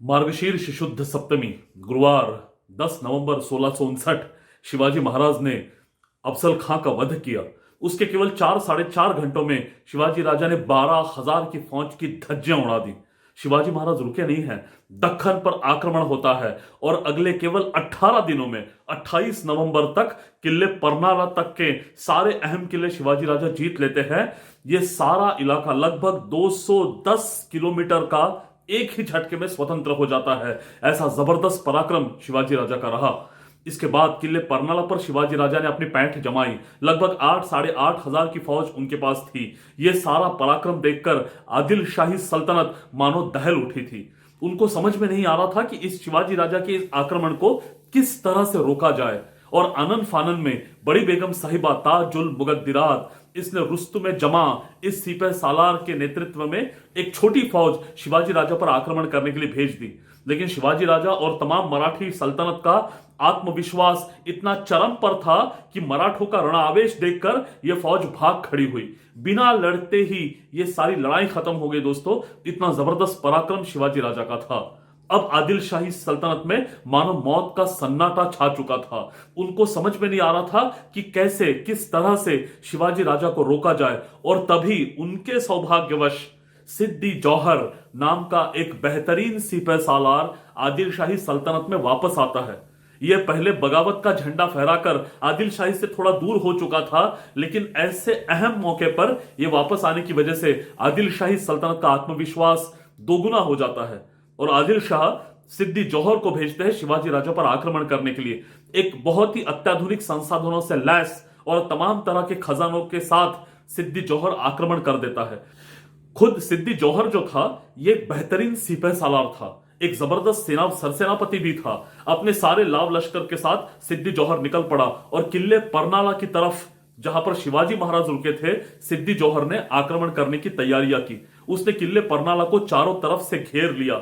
मार्गशीर्ष शुद्ध सप्तमी गुरुवार 10 नवंबर 1659 शिवाजी महाराज ने अफजल खां का वध किया। उसके केवल 4 साढ़े 4 घंटों में शिवाजी राजा ने 12,000 की फौज की धज्जियां उड़ा दी। शिवाजी महाराज रुके नहीं हैं, दक्खन पर आक्रमण होता है और अगले केवल 18 दिनों में 28 नवंबर तक किले परनाला तक के सारे अहम किले शिवाजी राजा जीत लेते हैं। यह सारा इलाका लगभग 210 किलोमीटर का एक ही झटके में स्वतंत्र हो जाता है। ऐसा जबरदस्त पराक्रम शिवाजी राजा का रहा। इसके बाद किले परनाला पर शिवाजी राजा ने अपनी पैंठ जमाई। लगभग 8 साढ़े 8 हजार की फौज उनके पास थी। यह सारा पराक्रम देखकर आदिल शाही सल्तनत मानो दहल उठी थी। उनको समझ में नहीं आ रहा था कि इस शिवाजी राजा के इस आक्रमण को किस तरह से रोका जाए। और आनन फानन में बड़ी बेगम साहिबा ताजुल मुगद्दिरात इसने रुस्तुम जमा इस सिपह सालार के नेतृत्व में एक छोटी फौज शिवाजी राजा पर आक्रमण करने के लिए भेज दी। लेकिन शिवाजी राजा और तमाम मराठी सल्तनत का आत्मविश्वास इतना चरम पर था कि मराठों का रणआवेश देखकर यह फौज भाग खड़ी हुई। बिना लड़ते ही यह सारी लड़ाई खत्म हो गई। दोस्तों, इतना जबरदस्त पराक्रम शिवाजी राजा का था। अब आदिल शाही सल्तनत में मानो मौत का सन्नाटा छा चुका था। उनको समझ में नहीं आ रहा था कि कैसे किस तरह से शिवाजी राजा को रोका जाए। और तभी उनके सौभाग्यवश सिद्दी जौहर नाम का एक बेहतरीन सिपह सालार आदिल शाही सल्तनत में वापस आता है। यह पहले बगावत का झंडा फहराकर आदिल शाही से थोड़ा दूर हो चुका था, लेकिन ऐसे अहम मौके पर यह वापस आने की वजह से आदिल शाही सल्तनत का आत्मविश्वास दोगुना हो जाता है। और आदिल शाह सिद्दी जौहर को भेजते हैं शिवाजी राजा पर आक्रमण करने के लिए। एक बहुत ही अत्याधुनिक संसाधनों से लैस और तमाम तरह के खजानों के साथ सिद्दी जौहर आक्रमण कर देता है। खुद सिद्दी जौहर जो था, ये एक बेहतरीन सिपह सालार था, एक जबरदस्त सरसेनापति भी था। अपने सारे लाव लश्कर के साथ सिद्दी जौहर निकल पड़ा और किले परनाला की तरफ, जहां पर शिवाजी महाराज रुके थे, सिद्दी जौहर ने आक्रमण करने की तैयारियां की। उसने किले परनाला को चारों तरफ से घेर लिया।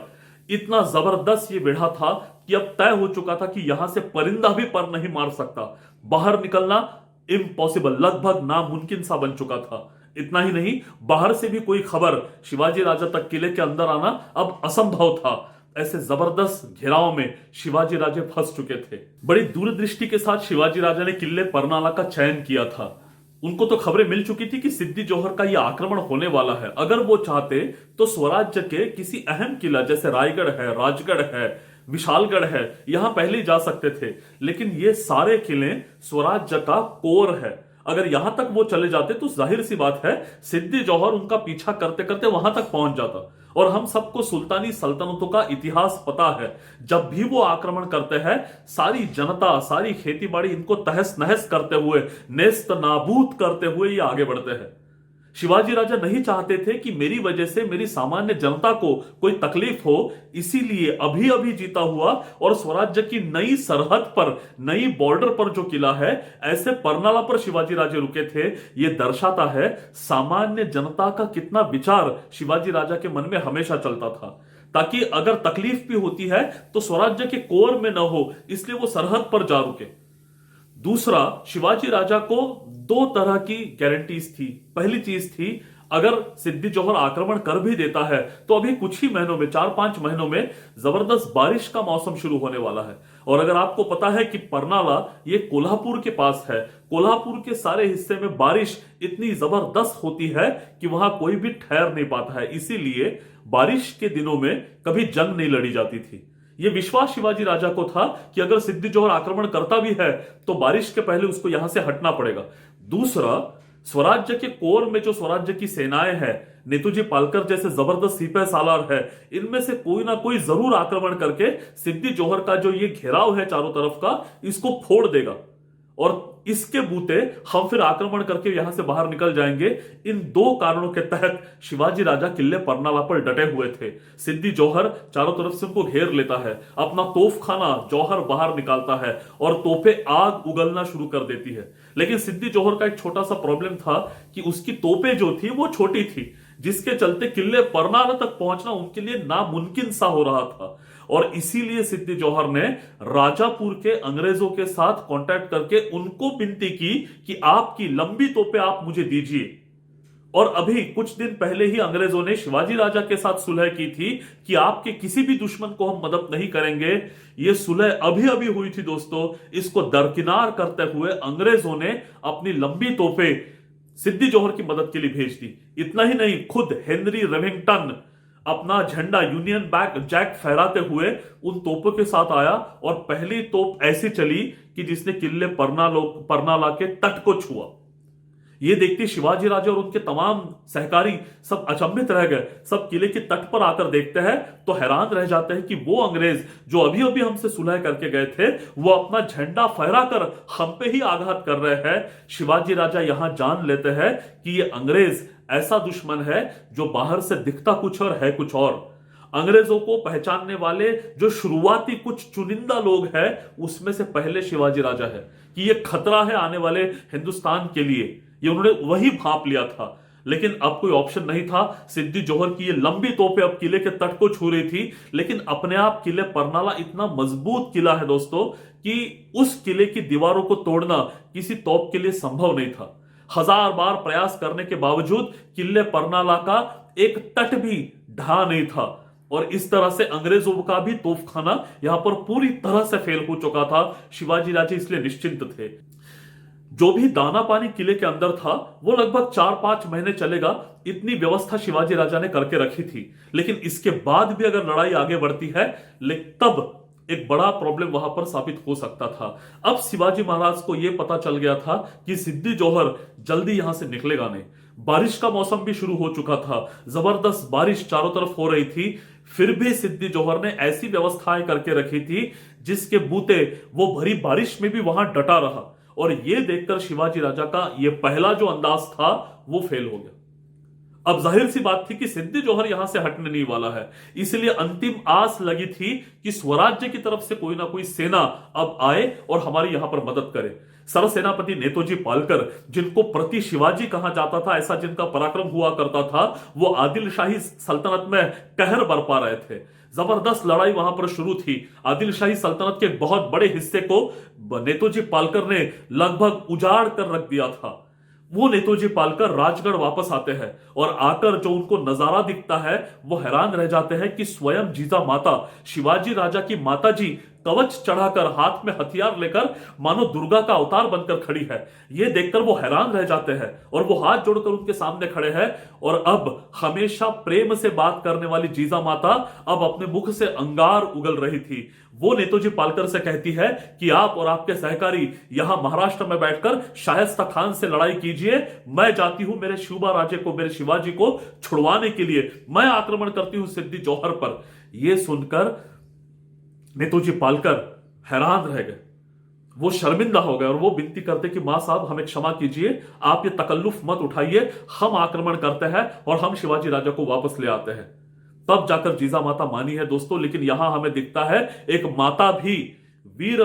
इतना जबरदस्त ये बेढ़ा था कि अब तय हो चुका था कि यहां से परिंदा भी पर नहीं मार सकता। बाहर निकलना इम्पॉसिबल, लगभग नामुमकिन सा बन चुका था। इतना ही नहीं, बाहर से भी कोई खबर शिवाजी राजा तक किले के अंदर आना अब असंभव था। ऐसे जबरदस्त घेराव में शिवाजी राजे फंस चुके थे। बड़ी दूरदृष्टि के साथ शिवाजी राजा ने किले परनाला का चयन किया था। उनको तो खबरें मिल चुकी थी कि सिद्दी जौहर का यह आक्रमण होने वाला है। अगर वो चाहते तो स्वराज्य के किसी अहम किला जैसे रायगढ़ है, राजगढ़ है, विशालगढ़ है, यहां पहले ही जा सकते थे। लेकिन ये सारे किले स्वराज्य का कोर है। अगर यहां तक वो चले जाते तो जाहिर सी बात है सिद्दी जौहर उनका पीछा करते करते वहां तक पहुंच जाता। और हम सबको सुल्तानी सल्तनतों का इतिहास पता है, जब भी वो आक्रमण करते हैं सारी जनता, सारी खेतीबाड़ी इनको तहस नहस करते हुए, नेस्त नाबूद करते हुए ये आगे बढ़ते हैं। शिवाजी राजा नहीं चाहते थे कि मेरी वजह से मेरी सामान्य जनता को कोई तकलीफ हो। इसीलिए अभी अभी जीता हुआ और स्वराज्य की नई सरहद पर, नई बॉर्डर पर जो किला है, ऐसे परनाला पर शिवाजी राजे रुके थे। यह दर्शाता है सामान्य जनता का कितना विचार शिवाजी राजा के मन में हमेशा चलता था, ताकि अगर तकलीफ भी होती है तो स्वराज्य के कोर में न हो, इसलिए वो सरहद पर जा रुके। दूसरा, शिवाजी राजा को दो तरह की गारंटीज थी। पहली चीज थी, अगर सिद्दी जौहर आक्रमण कर भी देता है तो अभी कुछ ही महीनों में, 4-5 महीनों में जबरदस्त बारिश का मौसम शुरू होने वाला है। और अगर आपको पता है कि परनाला ये कोल्हापुर के पास है, कोल्हापुर के सारे हिस्से में बारिश इतनी जबरदस्त होती है कि वहां कोई भी ठहर नहीं पाता है। इसीलिए बारिश के दिनों में कभी जंग नहीं लड़ी जाती थी। यह विश्वास शिवाजी राजा को था कि अगर सिद्दी जौहर आक्रमण करता भी है तो बारिश के पहले उसको यहां से हटना पड़ेगा। दूसरा, स्वराज्य के कोर में जो स्वराज्य की सेनाएं हैं, नेतुजी पालकर जैसे जबरदस्त सिपह सालार है, इनमें से कोई ना कोई जरूर आक्रमण करके सिद्दी जौहर का जो ये घेराव है चारों तरफ का, इसको फोड़ देगा। और इसके बूते हम फिर आक्रमण करके यहां से बाहर निकल जाएंगे। इन दो कारणों के तहत शिवाजी राजा किले परनाला पर डटे हुए थे। सिद्दी जौहर चारों तरफ से उनको घेर लेता है, अपना तोपखाना जौहर बाहर निकालता है और तोपें आग उगलना शुरू कर देती है। लेकिन सिद्दी जौहर का एक छोटा सा प्रॉब्लम था कि उसकी तोपें जो थी वो छोटी थी, जिसके चलते किले परनाला तक पहुंचना उनके लिए नामुमकिन सा हो रहा था। और इसीलिए सिद्दी जौहर ने राजापुर के अंग्रेजों के साथ कांटेक्ट करके उनको विनती की कि आपकी लंबी तोपें आप मुझे दीजिए। और अभी कुछ दिन पहले ही अंग्रेजों ने शिवाजी राजा के साथ सुलह की थी कि आपके किसी भी दुश्मन को हम मदद नहीं करेंगे। ये सुलह अभी अभी हुई थी दोस्तों। इसको दरकिनार करते हुए अंग्रेजों ने अपनी लंबी तोपें सिद्दी जोहर की मदद के लिए भेज दी। इतना ही नहीं, खुद हेनरी रेविंगटन अपना झंडा यूनियन जैक फहराते हुए उन तोपों के साथ आया और पहली तोप ऐसी चली कि जिसने किले परनाला के तट को छुआ। ये देखते शिवाजी राजा और उनके तमाम सहकारी सब अचंभित रह गए। सब किले के तट पर आकर देखते हैं तो हैरान रह जाते हैं कि वो अंग्रेज जो अभी अभी हमसे सुलह करके गए थे, वो अपना झंडा फहराकर हम पे ही आघात कर रहे हैं। शिवाजी राजा यहां जान लेते हैं कि ये अंग्रेज ऐसा दुश्मन है जो बाहर से दिखता कुछ और है कुछ और। अंग्रेजों को पहचानने वाले जो शुरुआती कुछ चुनिंदा लोग हैं, उसमें से पहले शिवाजी राजा है कि ये खतरा है आने वाले हिंदुस्तान के लिए। ये उन्होंने वही भांप लिया था, लेकिन अब कोई ऑप्शन नहीं था। सिद्दी जोहर की ये लंबी तोपें अब किले के तट को छू रही थी, लेकिन अपने आप किले परनाला इतना मजबूत किला है दोस्तों कि उस किले की दीवारों को तोड़ना किसी तोप के लिए संभव नहीं था। हजार बार प्रयास करने के बावजूद किले परनाला का एक तट भी ढहा नहीं था और इस तरह से अंग्रेजों का भी तोपखाना यहां पर पूरी तरह से फेल हो चुका था। शिवाजी राजे इसलिए निश्चिंत थे। जो भी दाना पानी किले के अंदर था वो लगभग 4-5 महीने चलेगा, इतनी व्यवस्था शिवाजी राजा ने करके रखी थी। लेकिन इसके बाद भी अगर लड़ाई आगे बढ़ती है, तब एक बड़ा प्रॉब्लम वहां पर साबित हो सकता था। अब शिवाजी महाराज को यह पता चल गया था कि सिद्दी जोहर जल्दी यहां से निकलेगा नहीं। बारिश का मौसम भी शुरू हो चुका था, जबरदस्त बारिश चारों तरफ हो रही थी। फिर भी सिद्दी जोहर ने ऐसी व्यवस्थाएं करके रखी थी जिसके बूते वो भरी बारिश में भी वहां डटा रहा। और यह देखकर शिवाजी राजा का यह पहला जो अंदाज था वो फेल हो गया। अब जाहिर सी बात थी कि सिद्दी जोहर यहां से हटने नहीं वाला है, इसलिए अंतिम आस लगी थी कि स्वराज्य की तरफ से कोई ना कोई सेना अब आए और हमारी यहां पर मदद करे। सरसेनापति नेतोजी पालकर, जिनको प्रति शिवाजी कहा जाता था, ऐसा जिनका पराक्रम हुआ करता था, वो आदिल शाही सल्तनत में कहर बरपा रहे थे। जबरदस्त लड़ाई वहां पर शुरू थी। आदिल शाही सल्तनत के बहुत बड़े हिस्से को नेतोजी पालकर ने लगभग उजाड़ कर रख दिया था। वो नेतोजी पालकर राजगढ़ वापस आते हैं और आकर जो उनको नजारा दिखता है वो हैरान रह जाते हैं कि स्वयं जीजा माता शिवाजी राजा की माता जी कवच चढ़ाकर हाथ में हथियार लेकर मानो दुर्गा का अवतार बनकर खड़ी है। ये देखकर वो हैरान रह जाते हैं और वो हाथ जोड़कर उनके सामने खड़े हैं। और अब हमेशा प्रेम से बात करने वाली जीजा माता अब अपने मुख से अंगार उगल रही थी। वो नेतोजी पालकर से कहती है कि आप और आपके सहकारी यहां महाराष्ट्र में बैठकर शायस्ता खान से लड़ाई कीजिए, मैं जाती हूं मेरे शिवबा राजे को, मेरे शिवाजी को छुड़वाने के लिए मैं आक्रमण करती हूं सिद्दी जोहर पर। यह सुनकर नेतोजी पालकर हैरान रह गए, वो शर्मिंदा हो गए और वो विनती करते कि मां साहब हमें क्षमा कीजिए, आप ये तकल्लुफ मत उठाइए, हम आक्रमण करते हैं और हम शिवाजी राजा को वापस ले आते हैं। तब जाकर जीजा माता मानी है दोस्तों। लेकिन यहां हमें दिखता है एक माता भी वीर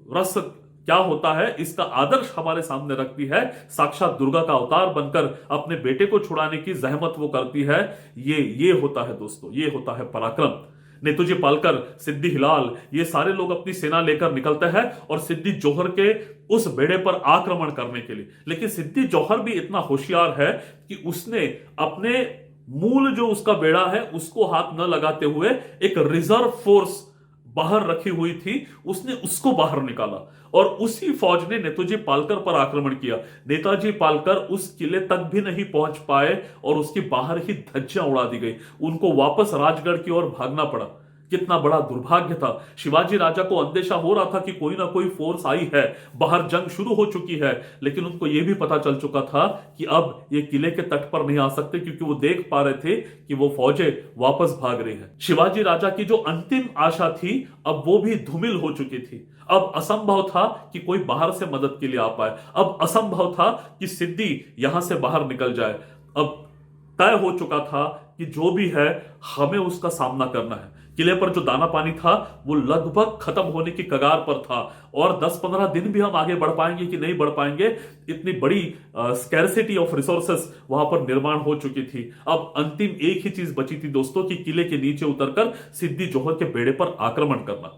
रस क्या होता है इसका आदर्श हमारे सामने रखती है। साक्षात दुर्गा का अवतार बनकर अपने बेटे को छुड़ाने की जहमत वो करती है। ये होता है दोस्तों, ये होता है पराक्रम। नेतोजी पालकर, सिद्दी हिलाल, ये सारे लोग अपनी सेना लेकर निकलते हैं और सिद्दी जोहर के उस बेड़े पर आक्रमण करने के लिए। लेकिन सिद्दी जोहर भी इतना होशियार है कि उसने अपने मूल जो उसका बेड़ा है उसको हाथ न लगाते हुए एक रिजर्व फोर्स बाहर रखी हुई थी, उसने उसको बाहर निकाला और उसी फौज ने नेताजी पालकर पर आक्रमण किया। नेताजी पालकर उस किले तक भी नहीं पहुंच पाए और उसकी बाहर ही धज्जियां उड़ा दी गई। उनको वापस राजगढ़ की ओर भागना पड़ा। कितना बड़ा दुर्भाग्य था। शिवाजी राजा को अंदेशा हो रहा था कि कोई ना कोई फोर्स आई है, बाहर जंग शुरू हो चुकी है, लेकिन उनको यह भी पता चल चुका था कि अब ये किले के तट पर नहीं आ सकते, क्योंकि वो देख पा रहे थे कि वो फौजें वापस भाग रही है। शिवाजी राजा की जो अंतिम आशा थी अब वो भी धूमिल हो चुकी थी। अब असंभव था कि कोई बाहर से मदद के लिए आ पाए। अब असंभव था कि सिद्दी यहां से बाहर निकल जाए। अब तय हो चुका था कि जो भी है हमें उसका सामना करना है। किले पर जो दाना पानी था वो लगभग खत्म होने की कगार पर था और 10-15 दिन भी हम आगे बढ़ पाएंगे कि नहीं बढ़ पाएंगे, इतनी बड़ी स्कैरसिटी ऑफ रिसोर्सेस वहां पर निर्माण हो चुकी थी। अब अंतिम एक ही चीज बची थी दोस्तों कि किले के नीचे उतरकर सिद्दी जोहर के बेड़े पर आक्रमण करना।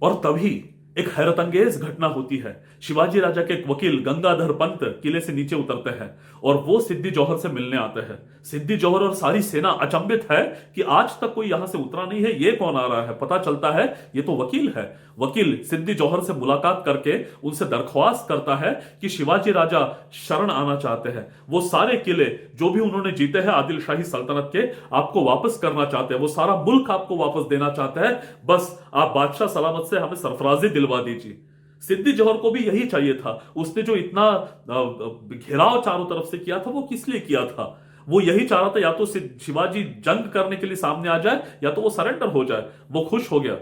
और तभी एक हैरतअंगेज घटना होती है। शिवाजी राजा के एक वकील गंगाधर पंत किले से नीचे उतरते हैं और वो सिद्दी जौहर से मिलने आते हैं। सिद्दी जौहर और सारी सेना अचंभित है कि आज तक कोई यहां से उतरा नहीं है, ये कौन आ रहा है। पता चलता है ये तो वकील है। वकील सिद्दी जौहर से मुलाकात करके उनसे दरख्वास्त करता है कि शिवाजी राजा शरण आना चाहते हैं। वो सारे किले जो भी उन्होंने जीते हैं आदिल शाही सल्तनत के, आपको वापस करना चाहते हैं। वो सारा मुल्क आपको वापस देना चाहते हैं। बस आप बादशाह सलामत से हमें सरफराजी दिलवा दीजिए। सिद्दी जौहर को भी यही चाहिए था। उसने जो इतना घेराव चारों तरफ से किया था वो किस लिए किया था? वो यही चाह रहा था या तो शिवाजी जंग करने के लिए सामने आ जाए या तो वो सरेंडर हो जाए। वो खुश हो गया।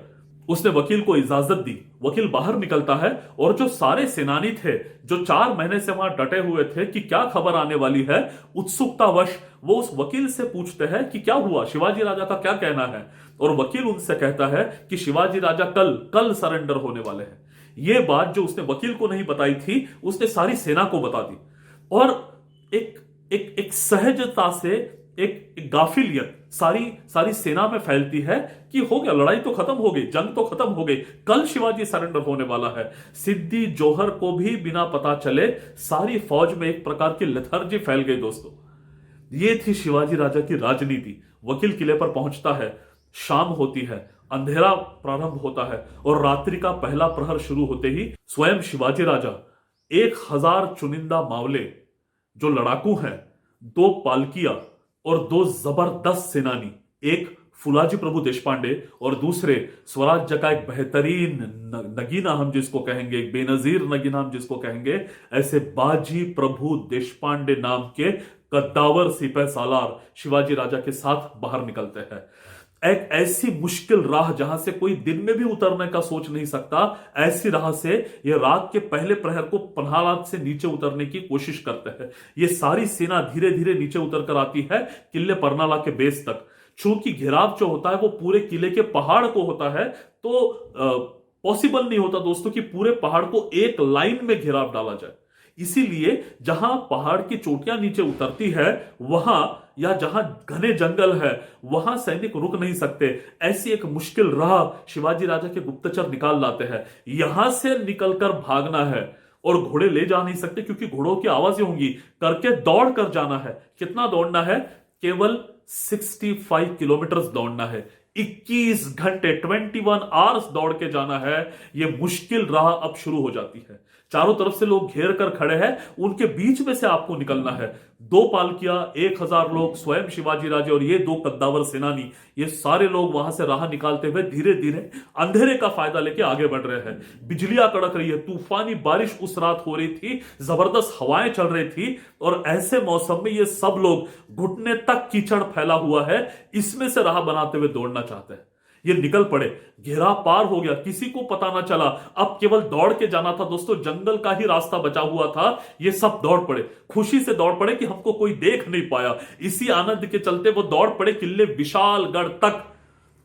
उसने वकील को इजाजत दी। वकील बाहर निकलता है और जो सारे सेनानी थे जो 4 महीने से वहां डटे हुए थे कि क्या खबर आने वाली है, उत्सुकतावश वो उस वकील से पूछते हैं कि क्या हुआ, शिवाजी राजा का क्या कहना है। और वकील उनसे कहता है कि शिवाजी राजा कल सरेंडर होने वाले हैं। ये बात जो उसने वकील को नहीं बताई थी उसने सारी सेना को बता दी। और एक एक एक सहजता से एक गाफिलियत सारी सेना में फैलती है कि हो गया, लड़ाई तो खत्म हो गई, जंग तो खत्म हो गई, कल शिवाजी सरेंडर होने वाला है। सिद्दी जौहर को भी बिना पता चले सारी फौज में एक प्रकार की लेथर्जी फैल गई। दोस्तों, ये थी शिवाजी राजा की राजनीति। वकील किले पर पहुंचता है, शाम होती है, अंधेरा प्रारंभ होता है और रात्रि का पहला प्रहर शुरू होते ही स्वयं शिवाजी राजा 1000 चुनिंदा मावले जो लड़ाकू हैं, 2 पालकियां और 2 जबरदस्त सेनानी, एक फुलाजी प्रभु देशपांडे और दूसरे स्वराज्य का एक बेहतरीन नगीना हम जिसको कहेंगे, एक बेनजीर नगीना हम जिसको कहेंगे, ऐसे बाजी प्रभु देशपांडे नाम के कद्दावर सिपह सालार शिवाजी राजा के साथ बाहर निकलते हैं। एक ऐसी मुश्किल राह जहां से कोई दिन में भी उतरने का सोच नहीं सकता, ऐसी राह से ये रात के पहले प्रहर को पन्हालात से नीचे उतरने की कोशिश करते हैं। ये सारी सेना धीरे धीरे नीचे उतर कर आती है किले परनाला के बेस तक। चूंकि घेराव जो होता है वो पूरे किले के पहाड़ को होता है, तो पॉसिबल नहीं होता दोस्तों कि पूरे पहाड़ को एक लाइन में घेराव डाला जाए। इसीलिए जहां पहाड़ की चोटियां नीचे उतरती है वहां या जहां घने जंगल है वहां सैनिक रुक नहीं सकते। ऐसी एक मुश्किल राह शिवाजी राजा के गुप्तचर निकाल लाते हैं। यहां से निकलकर भागना है और घोड़े ले जा नहीं सकते क्योंकि घोड़ों की आवाजें होंगी, करके दौड़ कर जाना है। कितना दौड़ना है? केवल 65 किलोमीटर दौड़ना है। 21 घंटे 21 आवर्स दौड़ के जाना है। यह मुश्किल राह अब शुरू हो जाती है। चारों तरफ से लोग घेर कर खड़े हैं, उनके बीच में से आपको निकलना है। 2 पालकियां, 1000 लोग, स्वयं शिवाजी राजे और ये 2 कद्दावर सेनानी, ये सारे लोग वहां से राह निकालते हुए धीरे धीरे अंधेरे का फायदा लेके आगे बढ़ रहे हैं। बिजलियां कड़क रही है, तूफानी बारिश उस रात हो रही थी, जबरदस्त हवाएं चल रही थी और ऐसे मौसम में ये सब लोग घुटने तक कीचड़ फैला हुआ है, इसमें से राह बनाते हुए दौड़ना चाहते हैं। ये निकल पड़े, घेरा पार हो गया, किसी को पता ना चला। अब केवल दौड़ के जाना था दोस्तों, जंगल का ही रास्ता बचा हुआ था। ये सब दौड़ पड़े, खुशी से दौड़ पड़े कि हमको कोई देख नहीं पाया। इसी आनंद के चलते वो दौड़ पड़े किले विशालगढ़ तक।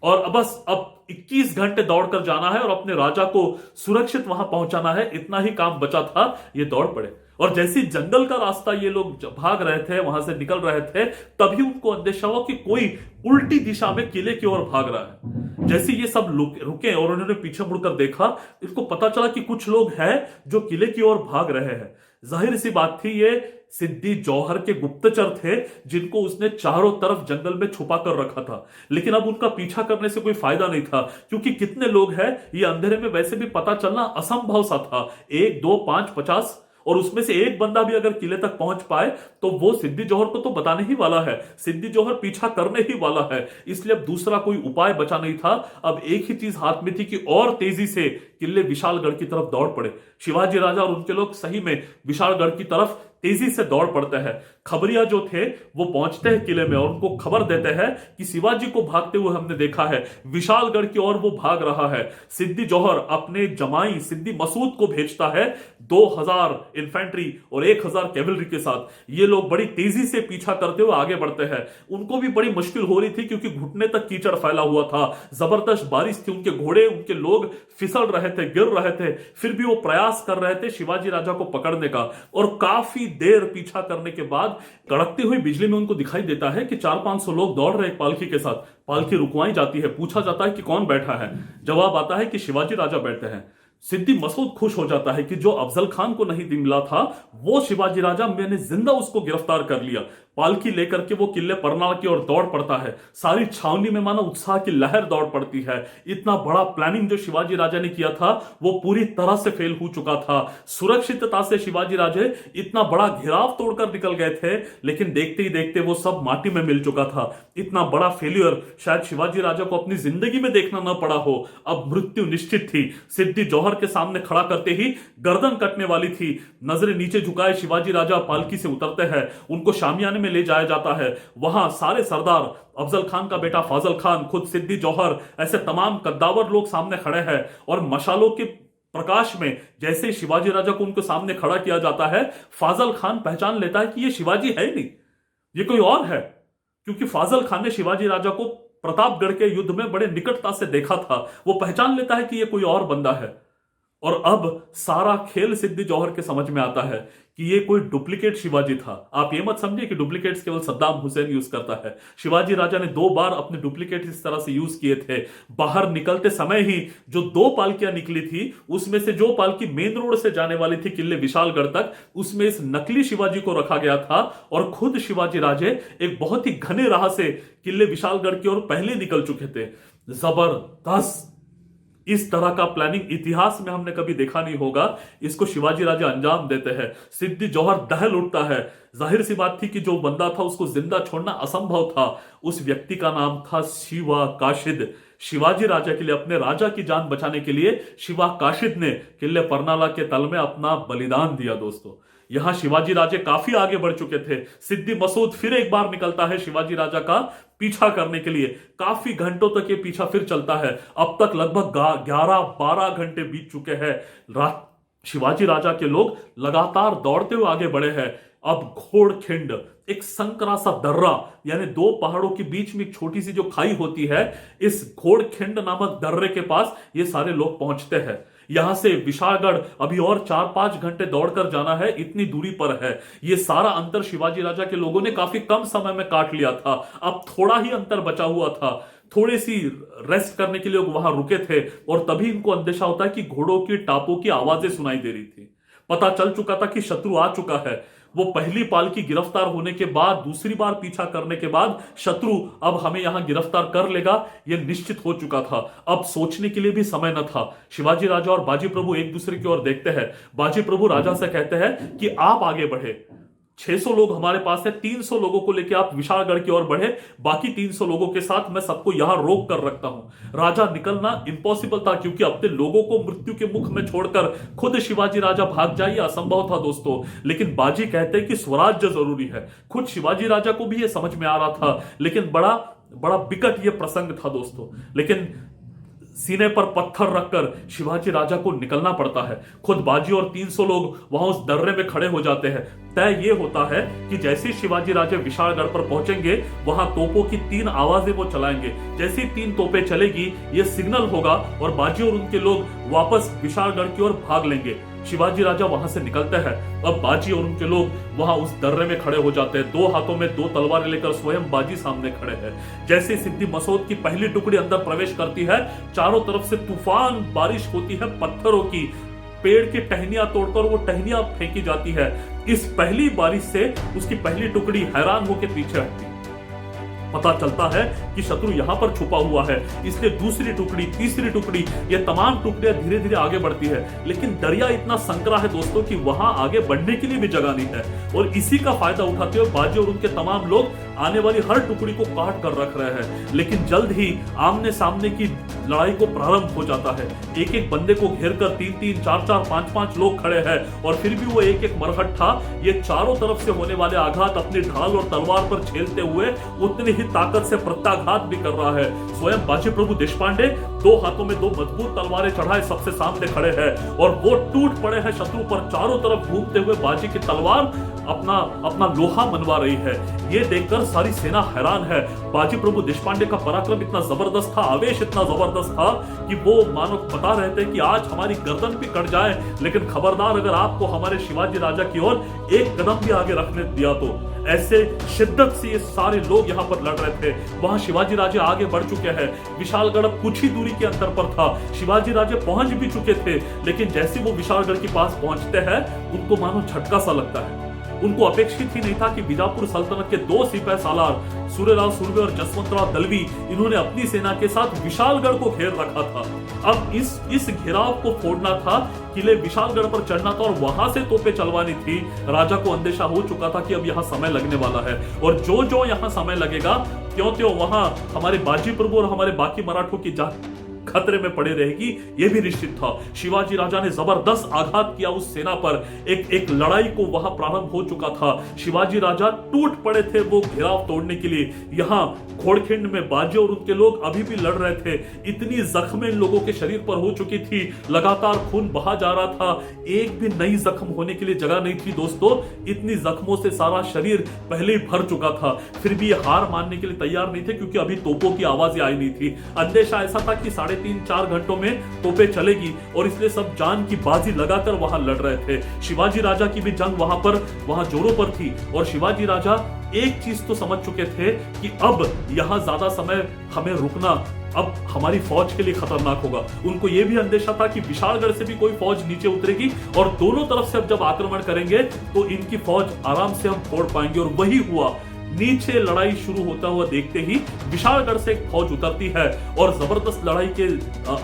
और बस अब 21 घंटे दौड़कर जाना है और अपने राजा को सुरक्षित वहां पहुंचाना है, इतना ही काम बचा था। ये दौड़ पड़े और जैसी जंगल का रास्ता ये लोग भाग रहे थे, वहां से निकल रहे थे, तभी उनको अंदेशा हुआ कि कोई उल्टी दिशा में किले की ओर भाग रहा है। जैसे ये सब रुके और उन्होंने पीछे मुड़कर देखा, इसको पता चला कि कुछ लोग हैं जो किले की ओर भाग रहे हैं। जाहिर सी बात थी, ये सिद्दी जौहर के गुप्तचर थे जिनको उसने चारों तरफ जंगल में छुपा कर रखा था। लेकिन अब उनका पीछा करने से कोई फायदा नहीं था क्योंकि कितने लोग हैं ये अंधेरे में वैसे भी पता चलना असंभव सा था। 1, 2, 5, 50 और उसमें से एक बंदा भी अगर किले तक पहुंच पाए तो वो सिद्दी जौहर को तो बताने ही वाला है, सिद्दी जौहर पीछा करने ही वाला है। इसलिए अब दूसरा कोई उपाय बचा नहीं था। अब एक ही चीज हाथ में थी कि और तेजी से किले विशालगढ़ की तरफ दौड़ पड़े। शिवाजी राजा और उनके लोग सही में विशालगढ़ की तरफ तेजी से दौड़ पड़ते हैं। खबरिया जो थे वो पहुंचते हैं किले में और उनको खबर देते हैं कि शिवाजी को भागते हुए हमने देखा है, विशालगढ़ की ओर वो भाग रहा है। सिद्दी जौहर अपने जमाई सिद्दी मसूद को भेजता है 2000 इन्फेंट्री और 1000 कैवलरी के साथ। ये लोग बड़ी तेजी से पीछा करते हुए आगे बढ़ते हैं। उनको भी बड़ी मुश्किल हो रही थी क्योंकि घुटने तक कीचड़ फैला हुआ था, जबरदस्त बारिश थी, उनके घोड़े, उनके लोग फिसल रहे थे, गिर रहे थे, फिर भी वो प्रयास कर रहे थे शिवाजी राजा को पकड़ने का। और काफी देर पीछा करने के बाद कड़कती हुई बिजली में उनको दिखाई देता है कि 400-500 लोग दौड़ रहे एक पालकी के साथ। पालकी रुकवाई जाती है, पूछा जाता है कि कौन बैठा है। जवाब आता है कि शिवाजी राजा बैठे हैं। सिद्दी मसूद खुश हो जाता है कि जो अफजल खान को नहीं मिला था वो शिवाजी राजा, मैंने जिंदा उसको गिरफ्तार कर लिया। पालकी लेकर के वो किले परनाल की ओर दौड़ पड़ता है। सारी छावनी में मानो उत्साह की लहर दौड़ पड़ती है। इतना बड़ा प्लानिंग जो शिवाजी राजा ने किया था वो पूरी तरह से फेल हो चुका था। सुरक्षितता से शिवाजी राजे इतना बड़ा घेराव तोड़कर निकल गए थे, लेकिन देखते ही देखते वो सब माटी में मिल चुका था। इतना बड़ा फेल्यूर शायद शिवाजी राजा को अपनी जिंदगी में देखना न पड़ा हो। अब मृत्यु निश्चित थी। सिद्दी जौहर के सामने खड़ा करते ही गर्दन कटने वाली थी। नजरें नीचे झुकाए शिवाजी राजा पालकी से उतरते हैं। उनको शामियाने में ले जाया जाता है। वहां सारे सरदार, अफजल खान का बेटा फाजल खान, खुद सिद्दी जौहर, ऐसे तमाम कद्दावर लोग सामने खड़े हैं। और मशालों के प्रकाश में जैसे ही शिवाजी राजा को उनके सामने खड़ा किया जाता है, फाजल खान पहचान लेता है कि ये शिवाजी है ही नहीं, ये कोई और है। क्योंकि फाजल खान ने शिवाजी राजा को प्रतापगढ़ के युद्ध में बड़े निकटता से देखा था। वो पहचान लेता है कि ये कोई और बंदा है। और अब सारा खेल सिद्दी जौहर के समझ में आता है कि ये कोई डुप्लीकेट शिवाजी था। आप ये मत समझिए कि डुप्लीकेट्स केवल सद्दाम हुसैन यूज करता है। शिवाजी राजा ने 2 बार अपने डुप्लीकेट इस तरह से यूज किए थे। बाहर निकलते समय ही जो 2 पालकियां निकली थी, उसमें से जो पालकी मेन रोड से जाने वाली थी किले विशालगढ़ तक, उसमें इस नकली शिवाजी को रखा गया था। और खुद शिवाजी राजे एक बहुत ही घने राह से किले विशालगढ़ की ओर पहले निकल चुके थे। जबरदस्त! इस तरह का प्लानिंग इतिहास में हमने कभी देखा नहीं होगा। इसको शिवाजी राजा अंजाम देते हैं। सिद्दी जौहर दहल उठता है। जाहिर सी बात थी कि जो बंदा था उसको जिंदा छोड़ना असंभव था। उस व्यक्ति का नाम था शिवा काशिद। शिवाजी राजा के लिए, अपने राजा की जान बचाने के लिए शिवा काशिद ने किले परनाला के तल में अपना बलिदान दिया। दोस्तों, यहां शिवाजी राजे काफी आगे बढ़ चुके थे। सिद्दी मसूद फिर एक बार निकलता है शिवाजी राजा का पीछा करने के लिए। काफी घंटों तक ये पीछा फिर चलता है। अब तक लगभग 11-12 घंटे बीत चुके हैं। शिवाजी राजा के लोग लगातार दौड़ते हुए आगे बढ़े हैं। अब घोड़खिंड, एक संकरा सा दर्रा, यानी 2 पहाड़ों के बीच में एक छोटी सी जो खाई होती है, इस घोड़खिंड नामक दर्रे के पास ये सारे लोग पहुंचते हैं। यहां से विशालगढ़ अभी और 4-5 घंटे दौड़कर जाना है, इतनी दूरी पर है। ये सारा अंतर शिवाजी राजा के लोगों ने काफी कम समय में काट लिया था। अब थोड़ा ही अंतर बचा हुआ था। थोड़ी सी रेस्ट करने के लिए वहां रुके थे और तभी इनको अंदेशा होता है कि घोड़ों की टापों की आवाजें सुनाई दे रही थी। पता चल चुका था कि शत्रु आ चुका है। वो पहली पालकी गिरफ्तार होने के बाद, दूसरी बार पीछा करने के बाद शत्रु अब हमें यहां गिरफ्तार कर लेगा, यह निश्चित हो चुका था। अब सोचने के लिए भी समय न था। शिवाजी राजा और बाजी प्रभु एक दूसरे की ओर देखते हैं। बाजी प्रभु राजा से कहते हैं कि आप आगे बढ़े, 600 लोग हमारे पास है, 300 लोगों को लेकर आप विशालगढ़ की ओर बढ़े, बाकी 300 लोगों के साथ मैं सबको यहां रोक कर रखता हूं। राजा निकलना इंपॉसिबल था, क्योंकि अपने लोगों को मृत्यु के मुख में छोड़कर खुद शिवाजी राजा भाग जाए, असंभव था दोस्तों। लेकिन बाजी कहते हैं कि स्वराज्य जरूरी है। खुद शिवाजी राजा को भी यह समझ में आ रहा था, लेकिन बड़ा बड़ा विकट यह प्रसंग था दोस्तों। लेकिन सीने पर पत्थर रखकर शिवाजी राजा को निकलना पड़ता है। खुद बाजी और 300 लोग वहां उस दर्रे में खड़े हो जाते हैं। तय ये होता है कि जैसे ही शिवाजी राजा विशालगढ़ पर पहुंचेंगे, वहां तोपों की 3 आवाजें वो चलाएंगे। जैसे ही 3 तोपें चलेगी, ये सिग्नल होगा और बाजी और उनके लोग वापस विशालगढ़ की ओर भाग लेंगे। शिवाजी राजा वहां से निकलते हैं। अब बाजी और उनके लोग वहां उस दर्रे में खड़े हो जाते हैं। 2 हाथों में 2 तलवारें लेकर स्वयं बाजी सामने खड़े हैं। जैसे सिद्दी मसूद की पहली टुकड़ी अंदर प्रवेश करती है, चारों तरफ से तूफान बारिश होती है पत्थरों की। पेड़ की टहनियां तोड़कर वो टहनियां फेंकी जाती है। इस पहली बारिश से उसकी पहली टुकड़ी हैरान होकर पीछे हटती। पता चलता है कि शत्रु यहां पर छुपा हुआ है, इसलिए दूसरी टुकड़ी, तीसरी टुकड़ी, ये तमाम टुकड़ियां धीरे धीरे आगे बढ़ती है। लेकिन दरिया इतना संकरा है दोस्तों कि वहां आगे बढ़ने के लिए भी जगह नहीं है। और इसी का फायदा उठाते हुए बाजी और उनके तमाम लोग आने वाली हर टुकड़ी को काट कर रख रहे हैं। लेकिन जल्द ही आमने सामने की लड़ाई को प्रारंभ हो जाता है। एक एक बंदे को घेर कर 3-3, 4-4, 5-5 लोग खड़े हैं, और फिर भी वो एक एक मरहट्ठा ये चारों तरफ से होने वाले आघात अपनी ढाल और तलवार पर झेलते हुए उतनी ही ताकत से प्रत्याघात भी कर रहा है। स्वयं बाजी प्रभु देशपांडे 2 हाथों में 2 मजबूत तलवारें चढ़ाए सबसे सामने खड़े हैं, और वो टूट पड़े हैं शत्रु पर। चारों तरफ घूमते हुए बाजी की तलवार अपना लोहा मनवा रही है। ये देखकर सारी सेना हैरान है। बाजी प्रभु देशपांडे का पराक्रम इतना जबरदस्त था, आवेश इतना जबरदस्त था कि वो मानो बता रहे थे कि आज हमारी गर्दन भी कट जाए, लेकिन खबरदार अगर आपको हमारे शिवाजी राजा की ओर एक कदम भी आगे रखने दिया तो। ऐसे शिद्दत से ये सारे लोग यहां पर लड़ रहे थे। वहां शिवाजी राजा आगे बढ़ चुके हैं। विशालगढ़ कुछ ही दूरी दूरी के अंतर पर था। शिवाजी राजे पहुंच भी चुके थे, लेकिन जैसे वो विशालगढ़ के पास पहुंचते हैं उनको मानो झटका सा लगता है। उनको अपेक्षित ही नहीं था कि बीजापुर सल्तनत के 2 सिपाही सालार सूर्यराव सुर्वे और जसवंतराव दलवी इन्होंने अपनी सेना के साथ विशालगढ़ को घेर रखा था। अब इस घेराव को फोड़ना था, किले विशालगढ़ पर चढ़ना था और वहां से तोपें चलवानी थी। राजा को अंदेशा हो चुका था कि अब यहाँ समय लगने वाला है, और जो जो यहाँ समय लगेगा त्यों त्यों वहां हमारे बाजी प्रभु और हमारे बाकी मराठों की जान खतरे में पड़े रहेगी, यह भी निश्चित था। शिवाजी राजा ने जबरदस्त आघात किया उस सेना पर। एक लड़ाई को वहां प्रारंभ हो चुका था। शिवाजी राजा टूट पड़े थे वो घेराव तोड़ने के लिए। यहाँ घोड़खिंड में बाजी और उनके लोग अभी भी लड़ रहे थे। इतनी जख्में इन लोगों के शरीर पर हो चुकी थी, लगातार खून बहा जा रहा था, एक भी नई जख्म होने के लिए जगह नहीं थी दोस्तों। इतनी जख्मों से सारा शरीर पहले ही भर चुका था। फिर भी ये हार मानने के लिए तैयार नहीं थे, क्योंकि अभी तोपों की आवाजें आई नहीं थी। अंदेशा ऐसा था कि 3.5-4 घंटों में तोपें चलेगी, और इसलिए सब जान की बाजी लगाकर वहां लड़ रहे थे। शिवाजी राजा की भी जंग वहां जोरों पर थी, और शिवाजी राजा एक चीज तो समझ चुके थे कि अब यहां ज्यादा समय हमें रुकना अब हमारी फौज के लिए खतरनाक होगा। उनको यह भी अंदेशा था कि विशालगढ़ से भी कोई फौज नीचे उतरेगी, और दोनों तरफ से अब जब आक्रमण करेंगे तो इनकी फौज आराम से हम फोड़ पाएंगे। और वही हुआ। नीचे लड़ाई शुरू होता हुआ देखते ही विशालगढ़ से एक फौज उतरती है, और जबरदस्त लड़ाई के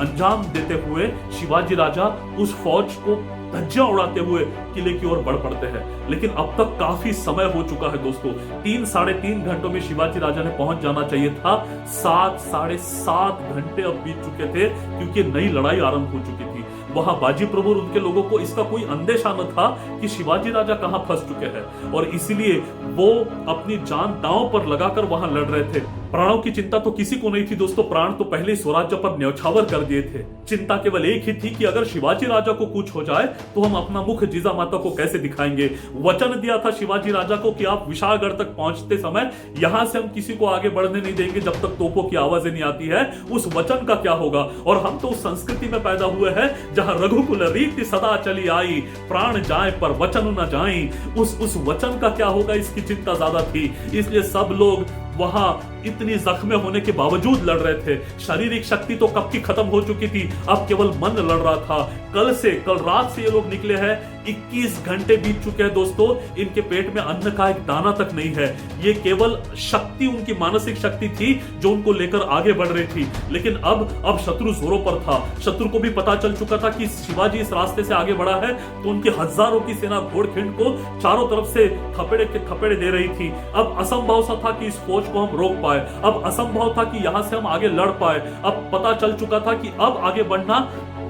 अंजाम देते हुए शिवाजी राजा उस फौज को धज्जियां उड़ाते हुए किले की ओर बढ़ पड़ते हैं। लेकिन अब तक काफी समय हो चुका है दोस्तों। 3-3.5 घंटों में शिवाजी राजा ने पहुंच जाना चाहिए था। 7-7.5 घंटे अब बीत चुके थे, क्योंकि नई लड़ाई आरंभ हो चुकी थी। वहां बाजी प्रभु और उनके लोगों को इसका कोई अंदेशा न था कि शिवाजी राजा कहां फंस चुके हैं, और इसीलिए वो अपनी जान दांव पर लगाकर वहां लड़ रहे थे। प्राणों की चिंता तो किसी को नहीं थी दोस्तों। प्राण तो पहले स्वराज्य पर न्यौछावर कर दिए थे। चिंता केवल एक ही थी कि अगर शिवाजी राजा को कुछ हो जाए तो हम अपना मुख जिजामाता को कैसे दिखाएंगे। वचन दिया था शिवाजी राजा को कि आप विशालगढ़ तक पहुंचते समय यहां से हम किसी को आगे बढ़ने नहीं देंगे जब तक तोपों की आवाजें नहीं आती है। उस वचन का क्या होगा। और हम तो उस संस्कृति में पैदा हुए हैं जहां रघुकुल रीति सदा चली आई, प्राण जाए पर वचन न जाए। उस वचन का क्या होगा, इसकी चिंता ज्यादा थी। इसलिए सब लोग वहां इतनी जख्में होने के बावजूद लड़ रहे थे। शारीरिक शक्ति तो कब की खत्म हो चुकी थी, अब केवल मन लड़ रहा था। कल रात से ये लोग निकले हैं, 21 घंटे बीत चुके हैं दोस्तों। इनके पेट में अन्न का एक दाना तक नहीं है। ये केवल शक्ति, उनकी मानसिक शक्ति थी जो उनको लेकर आगे बढ़ रही थी। लेकिन अब शत्रु जोरों पर था। शत्रु को भी पता चल चुका था कि शिवाजी इस रास्ते से आगे बढ़ा है, तो उनकी हजारों की सेना घोड़खिंड को चारों तरफ से थपेड़े दे रही थी। अब असंभव सा था कि इस फौज को हम रोक पाए। अब असंभव था कि यहां से हम आगे लड़ पाए। अब पता चल चुका था कि अब आगे बढ़ना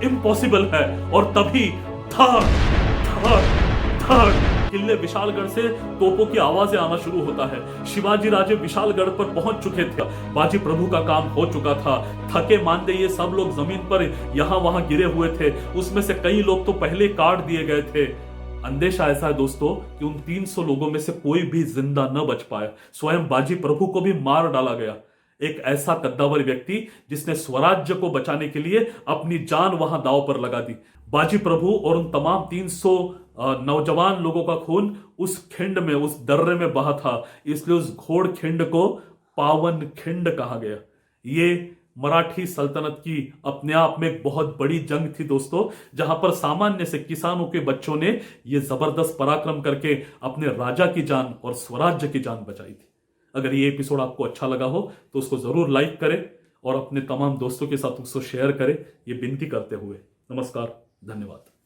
इम्पॉसिबल है। और तभी धड़ किले विशालगढ़ से तोपों की आवाजें आना शुरू होता है। शिवाजी राजे विशालगढ़ पर पहुंच चुके थे। बाजी प्रभु का काम हो चुका था। थके मांदे ये सब लोग जमीन पर यहां वहां गिरे हुए थे। उसमें से कई लोग तो पहले काट दिए गए थे। अंदेशा ऐसा है दोस्तों कि उन 300 लोगों में से कोई भी जिंदा न बच पाया। स्वयं बाजी प्रभु को भी मार डाला गया। एक ऐसा कद्दावर व्यक्ति जिसने स्वराज्य को बचाने के लिए अपनी जान वहां दांव पर लगा दी। बाजी प्रभु और उन तमाम 300 नौजवान लोगों का खून उस खिंड में, उस दर्रे में बहा था। इसलिए उस घोड़ खिंड को पावन खिंड कहा गया। ये मराठी सल्तनत की अपने आप में एक बहुत बड़ी जंग थी दोस्तों, जहां पर सामान्य से किसानों के बच्चों ने यह जबरदस्त पराक्रम करके अपने राजा की जान और स्वराज्य की जान बचाई थी। अगर ये एपिसोड आपको अच्छा लगा हो तो उसको जरूर लाइक करें और अपने तमाम दोस्तों के साथ उसको शेयर करें, ये विनती करते हुए नमस्कार, धन्यवाद।